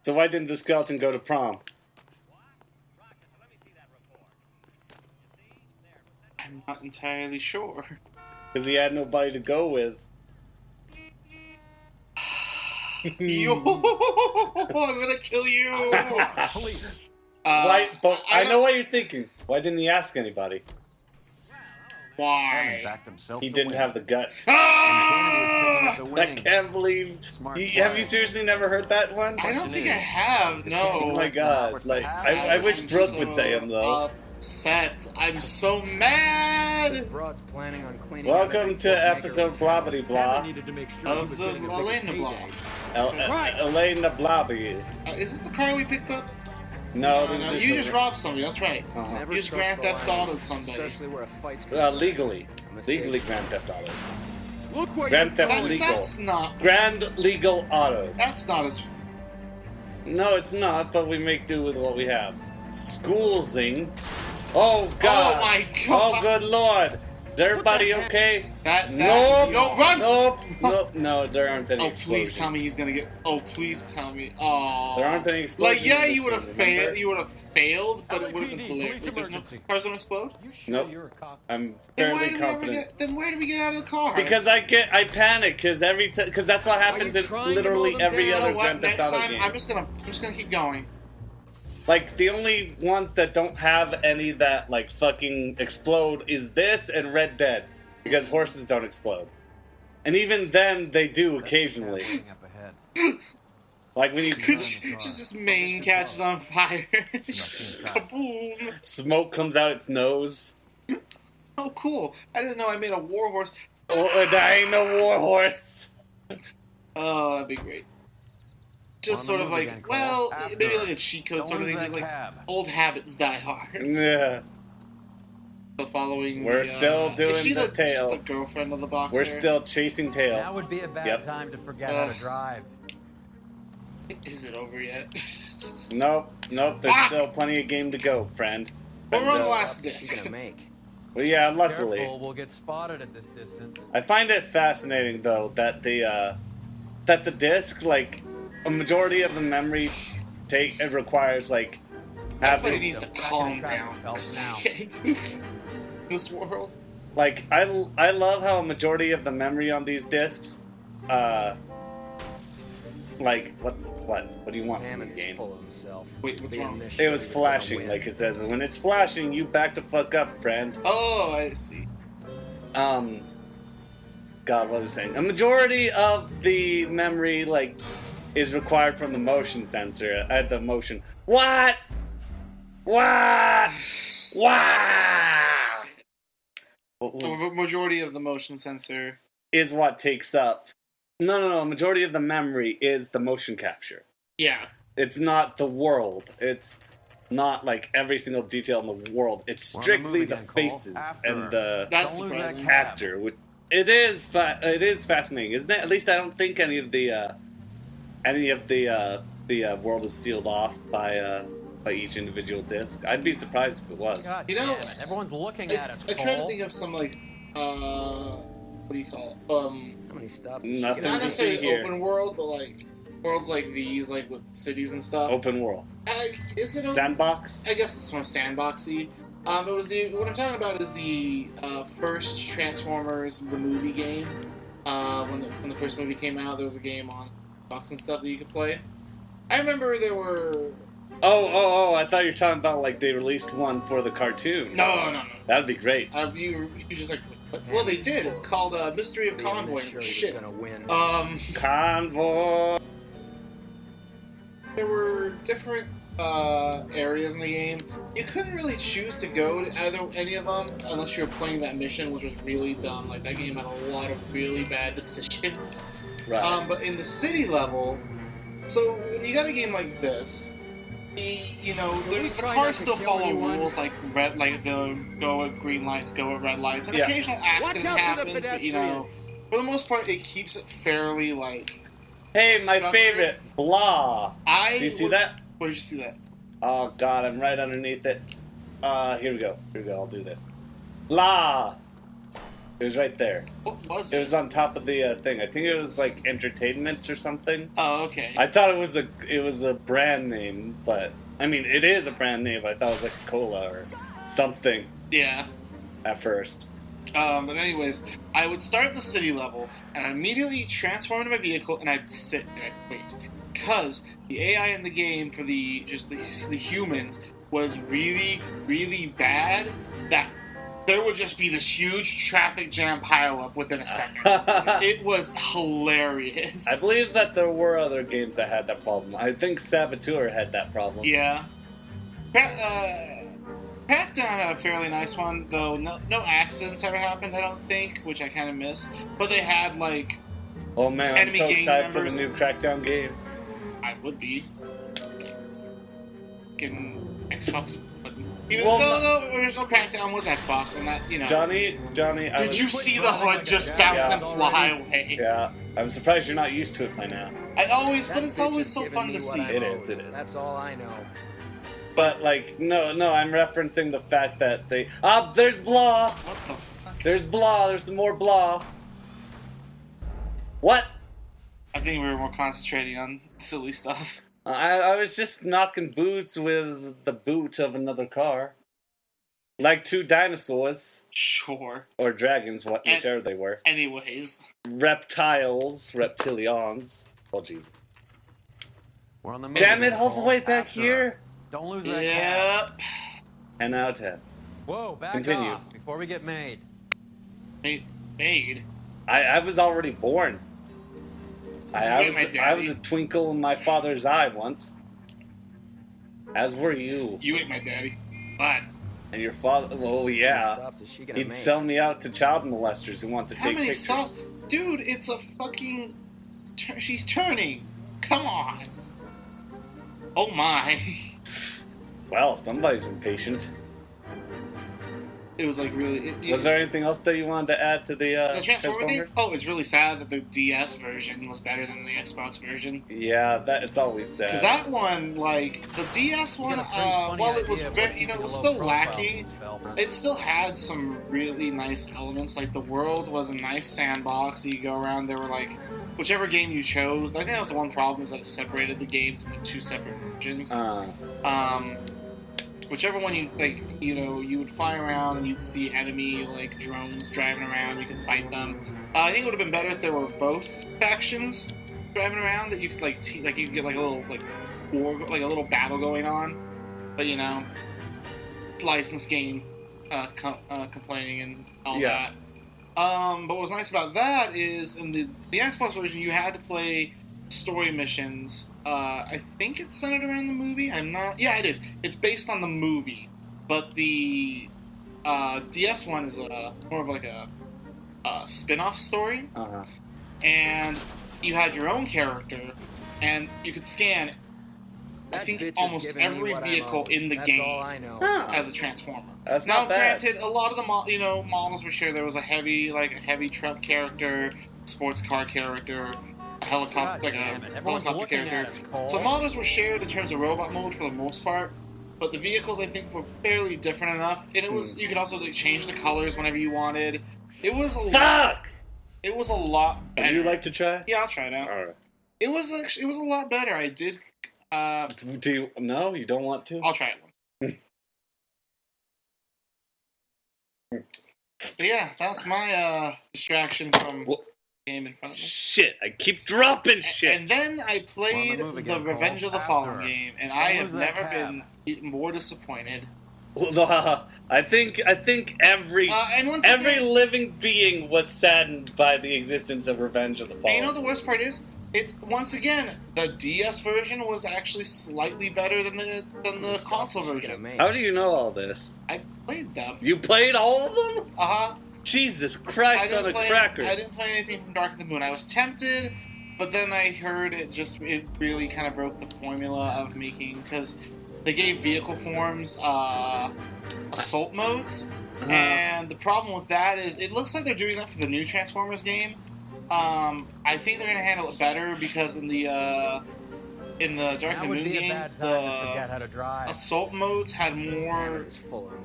So why didn't the skeleton go to prom? I'm not entirely sure. Because he had nobody to go with. Yo, I'm gonna kill you. Police. Why? But I know what you're thinking. Why didn't he ask anybody? Why? He didn't have the guts. Ah! I can't believe. Have you seriously never heard that one? I don't think I have. No. Oh my god! Like I wish Brooke would say him though. Upset. I'm so mad. Broad's planning on cleaning. Welcome to episode Blobbity Blah Of the Elena block. Elena Blobby. Is this the car we picked up? No, this is you just robbed somebody. That's right. Uh-huh. You just Grand Theft Auto'd somebody. Especially where a fight's Legally Grand Theft Auto. Look what Grand Theft Legal. That's not. Grand Legal Auto. That's not as. No, it's not. But we make do with what we have. Schoolsing. Oh god. Oh my god. Oh good lord. Is everybody okay? Nope. No, run. Nope. No, there aren't any. Oh, explosions. please tell me he's gonna get. Oh, please tell me. Oh. There aren't any explosions. Like, yeah, in this you would have one, failed. remember? You would have failed, but it would have been LAPD, hilarious. police Wait, there's no emergency. cars don't explode. You sure Nope. you're a cop? I'm Then why fairly did we ever confident. Then where did we get out of the car? Because I panic because because that's what happens you in trying to literally mow them every down? other You know what? Grand Theft Next Auto time, game. I'm just gonna keep going. Like the only ones that don't have any that like fucking explode is this and Red Dead because horses don't explode, and even then they do occasionally. Like when you Just his mane catches on fire. Kaboom! smoke comes out its nose. Oh, cool! I didn't know I made a warhorse. Oh, that ain't no war horse. Oh, that'd be great. Just sort of like, well, maybe like a cheat code sort of thing. Just like old habits die hard. Yeah, So following. we're the, still doing is she the tail. The girlfriend of the boxer. We're still chasing tail. That would be a bad time to forget how to drive. Is it over yet? Nope. There's still plenty of game to go, friend. We're on the And, last What's she disc. gonna make? Well, yeah, luckily. Careful, we'll get spotted at this distance. I find it fascinating though that the disc, like a majority of the memory it requires like Everybody having needs to calm down for a second. This world. like I love how a majority of the memory on these discs like what do you want from the Hammond is game? full of himself. Wait, what's wrong? It was flashing, like it says when it's flashing you back the fuck up, friend. Oh, I see. God, what was I saying? A majority of the memory, like, is required from the motion sensor at the motion. What? A majority of the motion sensor. Is what takes up. No. A majority of the memory is the motion capture. Yeah. It's not the world. It's not like every single detail in the world. It's strictly the faces and the That's surprising. actor. It is fascinating, isn't it? At least I don't think any of the world is sealed off by each individual disc. I'd be surprised if it was. God You know, damn it. Everyone's looking at us, I try to Cole. think of some like what do you call it? How many stops does she Nothing get? Not to see necessarily here. open world, but like worlds like these, like with cities and stuff. Open world. Is it open? Sandbox? I guess it's more sandboxy. It was what I'm talking about is the first Transformers the movie game. When the first movie came out, there was a game on Xbox and stuff that you could play. I remember there were. Oh! I thought you were talking about like they released one for the cartoon. No. That'd be great. You just like. Well, they did. It's called Mystery of Convoy. Shit. Gonna win. Convoy. There were different areas in the game. You couldn't really choose to go to any of them unless you were playing that mission, which was really dumb. Like that game had a lot of really bad decisions. Right. But in the city level, so when you got a game like this, the cars still follow rules like red, like they'll go at green lights, go at red lights. An occasional accident happens, but for the most part, it keeps it fairly like. Hey, my structured. favorite, blah. Do you see that? Where did you see that? Oh God, I'm right underneath it. Here we go. I'll do this. Blah. It was right there. What was It it? was on top of the thing. I think it was like entertainment or something. Oh, okay. I thought it was a brand name, but I mean it is a brand name. But I thought it was like a cola or something Yeah. at first. But anyways, I would start at the city level, and I'd immediately transform into my vehicle, and I'd sit and I'd wait. Because the AI in the game for the humans was really, really bad, that there would just be this huge traffic jam pileup within a second. It was hilarious. I believe that there were other games that had that problem. I think Saboteur had that problem. Yeah. Crackdown had a fairly nice one, though no accidents ever happened, I don't think, which I kind of miss. But they had, like... Oh man, I'm enemy so gang excited members. for the new Crackdown game. I would be. Getting Xbox... But even Well, though the original Crackdown was Xbox, and that, you know... Johnny, I Did was, you see the hood just bounce and fly away? Yeah, I'm surprised you're not used to it by now. But it's always so fun to see. It is. That's all I know. But like, no, I'm referencing the fact that they... there's blah! What the fuck? There's blah, there's some more blah. What? I think we were more concentrating on silly stuff. I was just knocking boots with the boot of another car. Like two dinosaurs. Sure. Or dragons, whichever they were. Anyways. Reptilians. Oh, jeez. We're on the Damn it, all the way back here? Don't lose that cab. Yep. And now 10. Whoa, back Continue. off before we get made. Made. I was already born. I Wait, my was daddy. a twinkle in my father's eye once. As were you. You ain't my daddy. But And your father, well, yeah. Stops is she gonna He'd make? sell me out to child molesters who want to how take many pictures. stops? Dude, it's a fucking... she's turning. Come on. Oh my. Well, somebody's impatient. It was like really... Was there anything else that you wanted to add to the the Transformer thing? Transformer? Oh, it's really sad that the DS version was better than the Xbox version. Yeah, it's always sad. Because that one, like, the DS one, while it was very, it was still lacking, it still had some really nice elements. Like, the world was a nice sandbox. You go around, there were, like, whichever game you chose. I think that was the one problem, is that it separated the games into two separate versions. Whichever one you, like, you would fly around and you'd see enemy, like, drones driving around, you could fight them. I think it would have been better if there were both factions driving around, that you could, like, you could get, like, a little, like, war, like, a little battle going on. But, licensed game, complaining and all that. But what was nice about that is, in the Xbox version, you had to play story missions. I think it's centered around the movie. Yeah, it is. It's based on the movie, but the DS one is more of like a spin-off story. And you had your own character, and you could scan, I think, almost every vehicle in the game as a Transformer. That's now, not bad. granted, a lot of the models were shared. There was a heavy truck character, sports car character, a helicopter, helicopter character. So models were shared in terms of robot mode for the most part, but the vehicles, I think, were fairly different enough. And it was you could also change the colors whenever you wanted. It was a Fuck! It was a lot better. Would you like to try? Yeah, I'll try it out. All right. It was a lot better. I did. Do you? No, you don't want to. I'll try it once. But yeah, that's my distraction from the game in front of me. Shit! I keep dropping shit. And then I played the Revenge of the Fallen game, and I have never been more disappointed. Well, I think every living being was saddened by the existence of Revenge of the Fallen. And you know the worst part is, once again, the DS version was actually slightly better than the console version. How do you know all this? I played them. You played all of them? Jesus Christ on a cracker! I didn't play anything from Dark of the Moon. I was tempted, but then I heard it really kind of broke the formula of making, because they gave vehicle forms assault modes, and the problem with that is it looks like they're doing that for the new Transformers game. I think they're going to handle it better, because in the in the Dark That and would Moon be a game, bad time to forget how the to drive. assault modes had more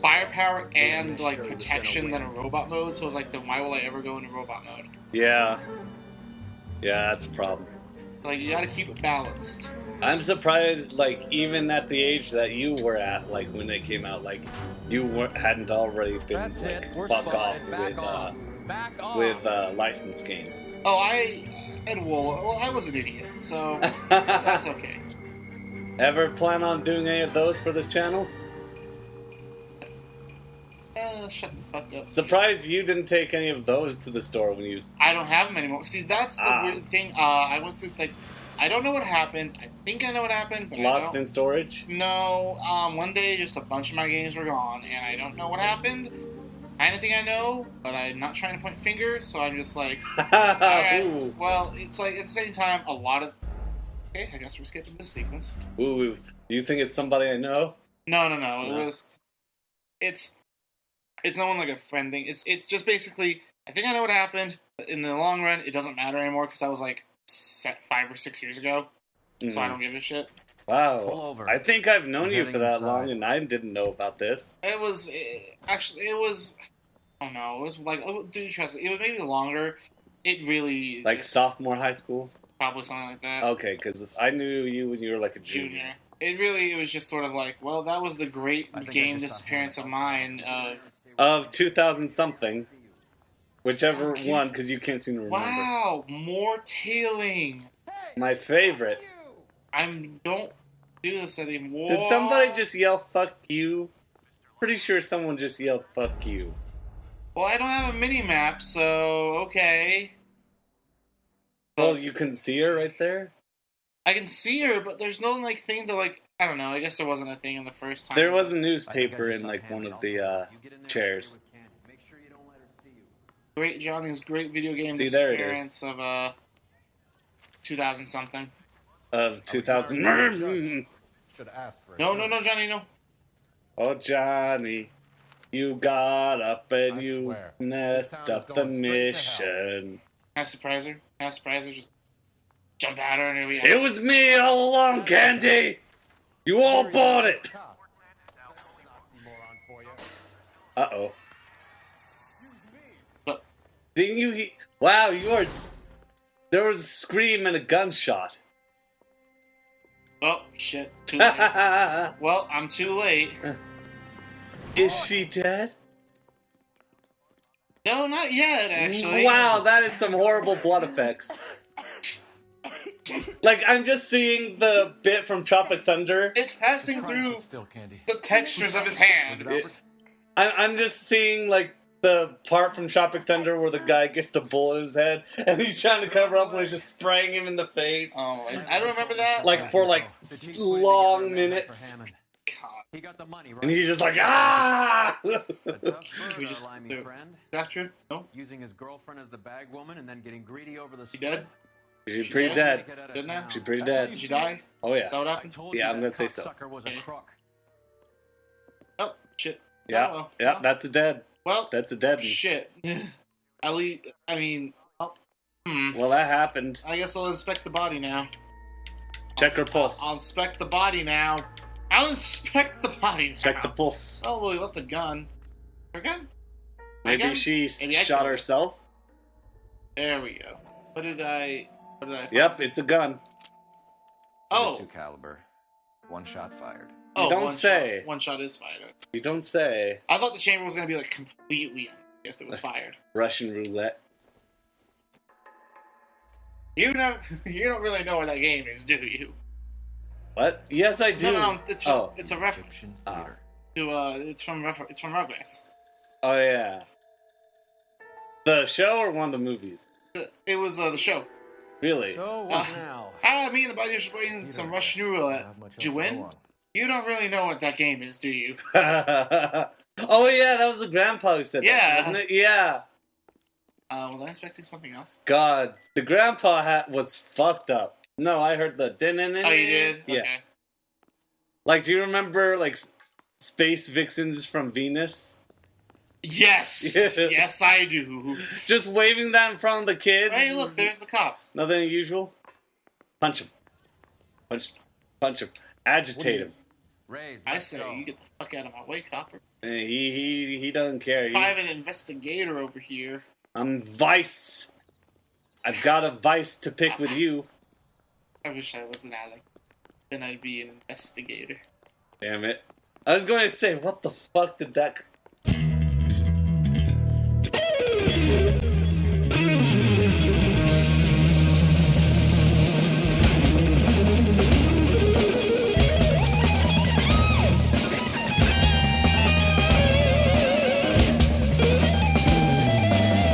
firepower and like protection than a robot mode. So it was like, then why will I ever go into robot mode? Yeah. Yeah, that's a problem. Like, you gotta keep it balanced. I'm surprised, like, even at the age that you were at, like, when they came out, like, you hadn't already been, That's like, it. We're fuck off spotted. Back off. Back off. with licensed games. Oh, well, I was an idiot, so that's okay. Ever plan on doing any of those for this channel? Shut the fuck up. Surprised you didn't take any of those to the store when you... I don't have them anymore. See, that's the weird thing. I went through, like, I don't know what happened. I think I know what happened, but Lost in storage? No, one day just a bunch of my games were gone, and I don't know what happened. I don't think I know, but I'm not trying to point fingers, so I'm just like, alright, Ooh. well, it's like, at the same time, a lot of... Okay, I guess we're skipping this sequence. Ooh, do you think it's somebody I know? No, it's no one like a friend thing. It's just basically, I think I know what happened, but in the long run, it doesn't matter anymore, because I was like 5 or 6 years ago, so I don't give a shit. Wow. Pull over. I think I've known He's you for heading that inside. long, and I didn't know about this. It was I don't know, it was like, oh, dude, trust me, it was maybe longer. It really... Like just, sophomore high school? probably something like that. Okay, because I knew you when you were like a junior. Junior. It was just sort of like, well, that was the great game disappearance of mine Of 2000-something. Whichever Okay. one, because you can't seem to remember. wow, more tailing. My favorite. Don't do this anymore. Did somebody just yell, fuck you? Pretty sure someone just yelled, fuck you. Well, I don't have a mini-map, so, okay. Well, you can see her right there? I can see her, but there's no, like, thing to, like, I don't know, I guess there wasn't a thing in the first time. There was a I think I newspaper just in, saw like, Tammy. one of I'll the, follow. You get in there and chairs. stay with Candy. Make sure you don't let her see you. Great Johnny's great video game See, there it disappearance of, 2000-something. Of 2000. Should ask for it. No, Johnny, no. Oh, Johnny, you got up and I you swear, messed this town up is the going straight to hell. mission. Can I surprise her? Just jump at her and here we go. It was me all along, Candy! You all bought it! Uh-oh. Look. Didn't you wow, you are... There was a scream and a gunshot. Oh, shit. Too late. Well, I'm too late. Is she dead? No, not yet, actually. Wow, that is some horrible blood effects. Like, I'm just seeing the bit from Tropic Thunder. It's passing Try and through sit still, Candy. the textures of his Was hand. it Albert? I'm just seeing, like, the part from Tropic Thunder where the guy gets the bullet in his head and he's trying to cover up and he's just spraying him in the face. Oh, I don't remember that. Like, for, like, The team's long putting together a map for minutes. Hammond. God. He got the money, right? And he's just like, ah! A tough bird, We our just limey do. friend. Is that true? No? Using his girlfriend as the bag woman and then getting greedy over the She dead? She's She pretty dead? dead. Didn't I? She's pretty That's how dead. Did she die? Oh, Is yeah. that what I happened? told Yeah, you I'm that gonna say so. cocksucker was a Okay. crook. Oh, shit. Yeah, Oh, well. yeah, Well, that's a dead. well, That's a dead one. shit. At least, I mean, oh, Well, that happened. I guess I'll inspect the body now. Check her pulse. I'll inspect the body now. I'll inspect the body now. Check the pulse. Oh, well, he left a gun. Her gun? Maybe Again? she Maybe I shot killed her. herself. There we go. What did I find? Yep, it's a gun. Oh. .22 caliber. One shot fired. Oh, don't one say. Shot, one shot is fired. You don't say. I thought the chamber was going to be, like, completely empty if it was fired. Russian roulette. You don't really know what that game is, do you? What? Yes, I do. No, it's from, Oh. it's a reference Egyptian Ah. theater. to it's from Rugrats. Oh, yeah. The show or one of the movies? It was the show. Really? So Uh, what now? Me and the buddy just playing some Russian roulette. Did you win? On. You don't really know what that game is, do you? Oh, yeah, that was the grandpa who said Yeah. that, wasn't it? Yeah. Was I expecting something else? God, the grandpa hat was fucked up. No, I heard the din-din-din. Oh, you did? Yeah. Okay. Like, do you remember, like, Space Vixens from Venus? Yes! Yeah. Yes, I do. Just waving that in front of the kids? Hey, look, there's the cops. Nothing unusual? Punch him. Punch. Punch him. Agitate him. Raise, I let's say go. you get the fuck out of my way, copper. He doesn't care. Private investigator over here. I'm Vice. I've got a Vice to pick with you. I wish I was an Alec. Then I'd be an investigator. Damn it. I was going to say, what the fuck did that